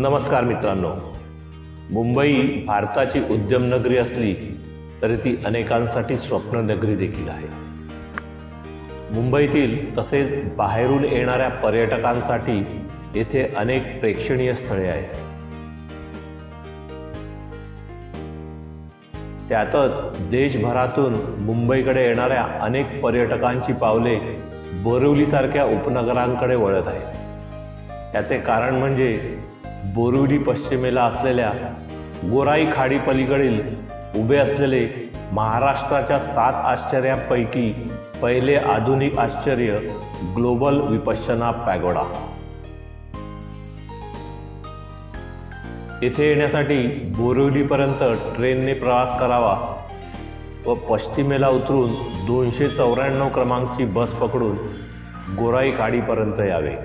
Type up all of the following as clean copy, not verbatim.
नमस्कार मित्रांनो, मुंबई भारताची उद्यम नगरी असली तरी ती अनेकांसाठी स्वप्न नगरी देखील आहे। मुंबईतील तसेच बाहेरून येणाऱ्या पर्यटकांसाठी येथे अनेक प्रेक्षणीय स्थळे आहेत। त्यातच देशभरातून मुंबईकडे येणाऱ्या अनेक पर्यटकांची पावले बोरिवलीसारख्या उपनगरांकडे वळत आहेत। त्याचे कारण म्हणजे बोरिवली पश्चिमेला असलेल्या गोराई खाडी पलीकडील उभे असलेले महाराष्ट्राच्या 7 आश्चर्यांपैकी पहिले आधुनिक आश्चर्य ग्लोबल विपश्यना पॅगोडा। येथे येण्यासाठी बोरिवलीपर्यंत ट्रेनने प्रवास करावा व पश्चिमेला उतरून 294 क्रमांकची बस पकडून गोराई खाडीपर्यंत यावे।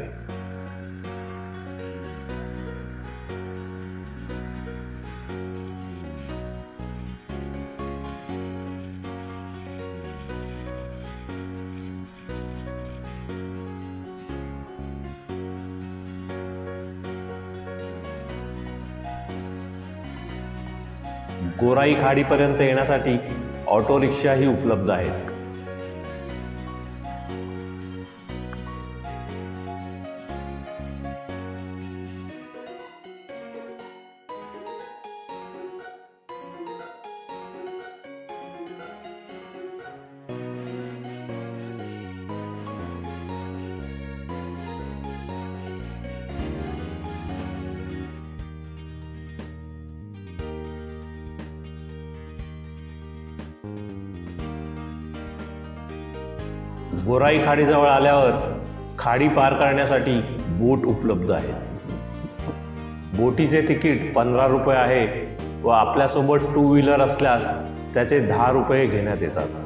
गोराई खाडीपर्यंत येण्यासाठी ऑटो रिक्षाही उपलब्ध आहेत। गोराई खाडीजवळ आल्यावर खाडी पार करण्यासाठी बोट उपलब्ध आहे। बोटीचे तिकीट 15 रुपये आहे व आपल्यासोबत 2 व्हीलर असल्यास त्याचे 10 रुपये घेण्यात येतात।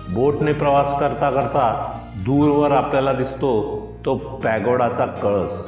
बोटने प्रवास करता करता दूरवर आपल्याला दिसतो तो पॅगोडाचा कळस।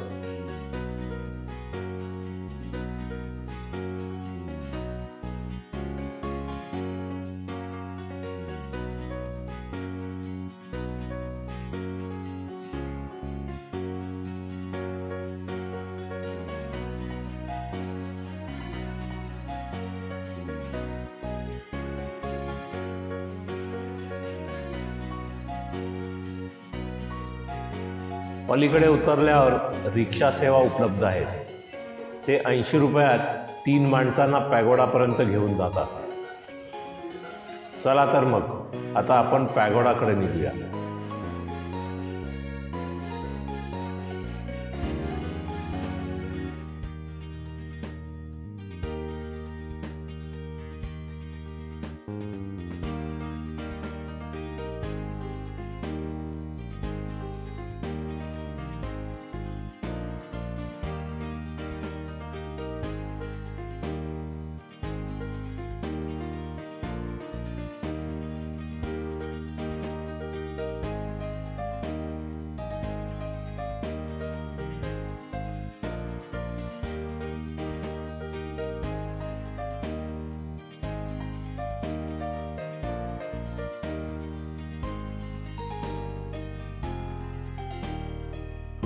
पलीकडे उतरल्यावर रिक्षा सेवा उपलब्ध आहेत। ते 80 रुपयात 3 माणसांना पॅगोडापर्यंत घेऊन जातात। चला तर मग आता आपण पॅगोडाकडे निघूया।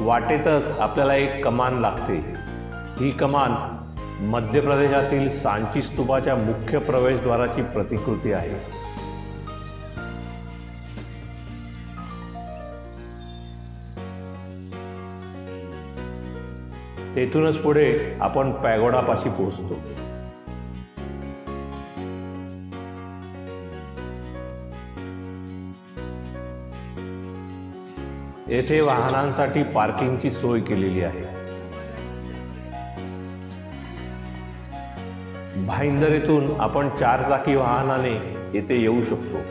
वाटेतच आपल्याला एक कमान लागते। ही कमान मध्य प्रदेशातील सांची स्तूपाच्या मुख्य प्रवेशद्वाराची प्रतिकृती आहे। तेथूनच पुढे आपण पॅगोडापाशी पोहोचतो। येथे वाहनांसाठी पार्किंगची सोय केलेली आहे। भाईंदर येथून आपण 4 चाकी वाहनाने येथे येऊ शकतो।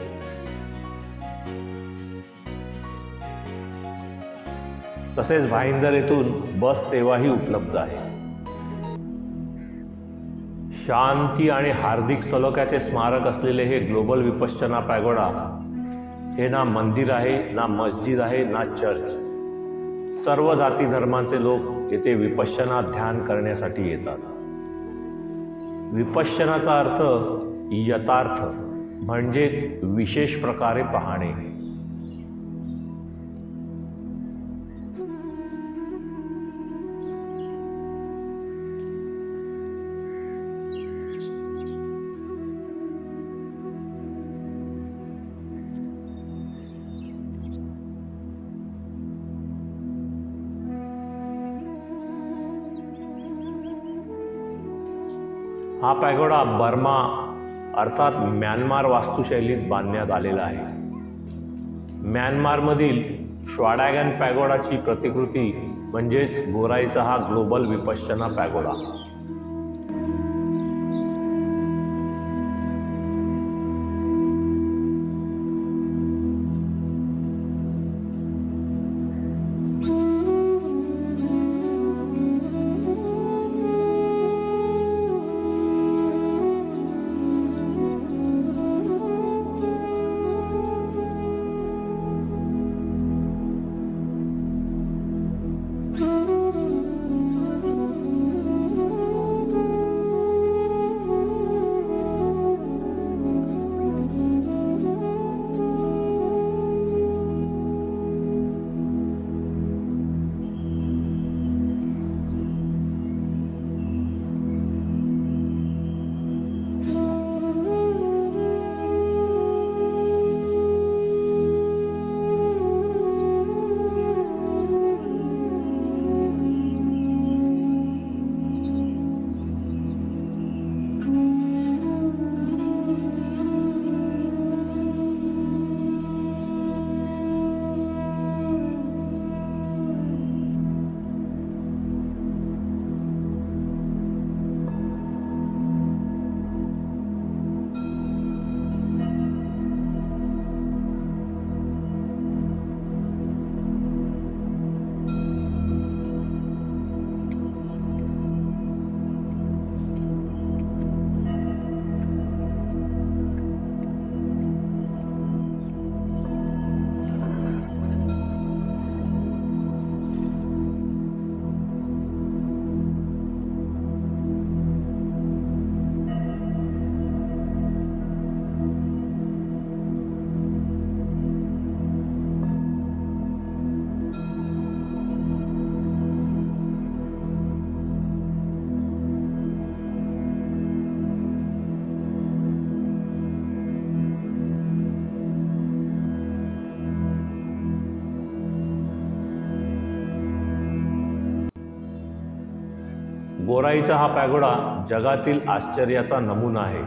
तसेच भाईंदर येथून बस सेवाही उपलब्ध आहे। शांती आणि हार्दिक सलोख्याचे स्मारक असलेले हे ग्लोबल विपश्यना पॅगोडा हे ना मंदिर आहे, ना मस्जिद आहे, ना चर्च. सर्व जाती धर्मांचे लोक येथे विपश्यना ध्यान करण्यासाठी येतात. विपश्यनाचा अर्थ यथार्थ म्हणजेच विशेष प्रकारे पाहणे. हा पॅगोडा बर्मा अर्थात म्यानमार वास्तुशैलीत बांधण्यात आलेला आहे. म्यानमारमधील श्वाडॅगन पॅगोडाची प्रतिकृती म्हणजेच गोराईचा हा ग्लोबल विपश्यना पॅगोडा. गोराईचा हा पॅगोडा जगातील आश्चर्याचा नमुना आहे,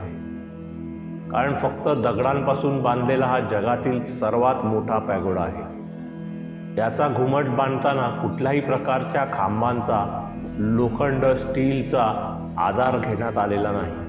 कारण फक्त दगडांपासून बांधलेला हा जगातील सर्वात मोठा पॅगोडा आहे. याचा घुमट बांधताना कुठल्याही प्रकारच्या खांबांचा, लोखंड, स्टीलचा आधार घेण्यात आलेला नाही.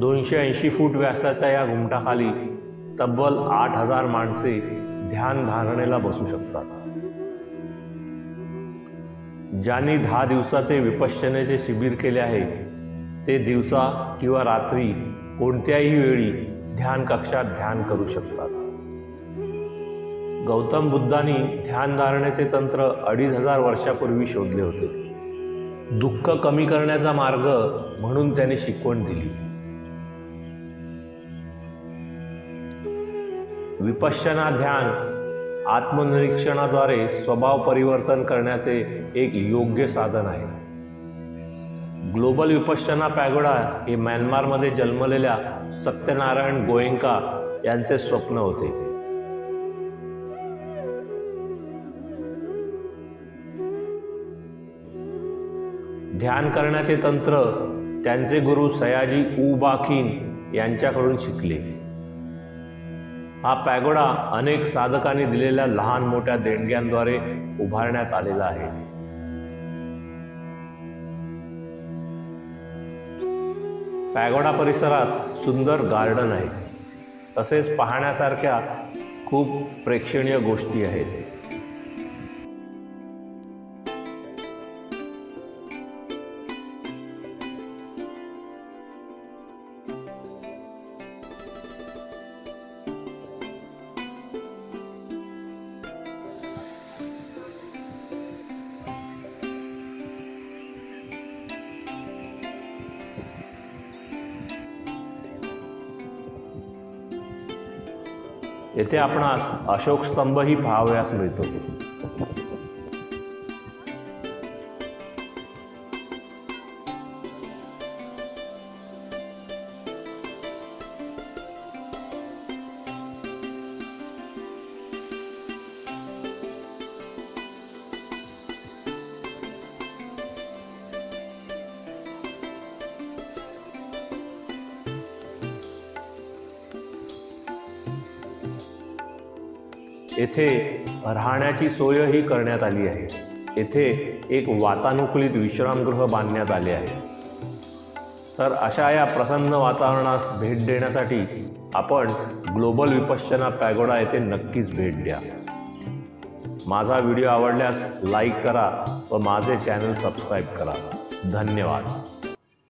$280 फूट व्यासाच्या या घुमटाखाली तब्बल 8,000 माणसे ध्यान धारणेला बसू शकतात. ज्यांनी 10 दिवसाचे विपश्यनेचे शिबिर केले आहे ते दिवसा किंवा रात्री कोणत्याही वेळी ध्यान कक्षात ध्यान करू शकतात. गौतम बुद्धांनी ध्यान धारणेचे तंत्र 2,500 वर्षापूर्वी शोधले होते. दुःख कमी करण्याचा मार्ग म्हणून त्याने शिकवण दिली. विपश्यना ध्यान आत्मनिरीक्षणाद्वारे स्वभाव परिवर्तन करण्याचे एक योग्य साधन आहे. ग्लोबल विपश्यना पॅगोडा हे म्यानमारमध्ये जन्मलेल्या सत्यनारायण गोएंका यांचे स्वप्न होते. ध्यान करण्याचे तंत्र त्यांचे गुरु सयाजी ऊ बा खिन यांच्याकडून शिकले. हा पॅगोडा अनेक साधकांनी दिलेल्या लहान मोठ्या देणग्यांद्वारे उभारण्यात आलेला आहे. पॅगोडा परिसरात सुंदर गार्डन आहे. तसेच पाहण्यासारख्या खूप प्रेक्षणीय गोष्टी आहेत. येथे आपणास अशोक स्तंभही पाहावयास मिळतो. येथे राहण्याची सोयही करण्यात आली आहे. येथे एक वातानुकूलित विश्रामगृह बांधण्यात आले आहे. तर अशा या प्रसन्न वातावरणास भेट देण्यासाठी आपण ग्लोबल विपश्यना पॅगोडा येथे नक्कीच भेट द्या. माझा व्हिडिओ आवडल्यास लाईक करा व माझे चॅनल सबस्क्राईब करा. धन्यवाद.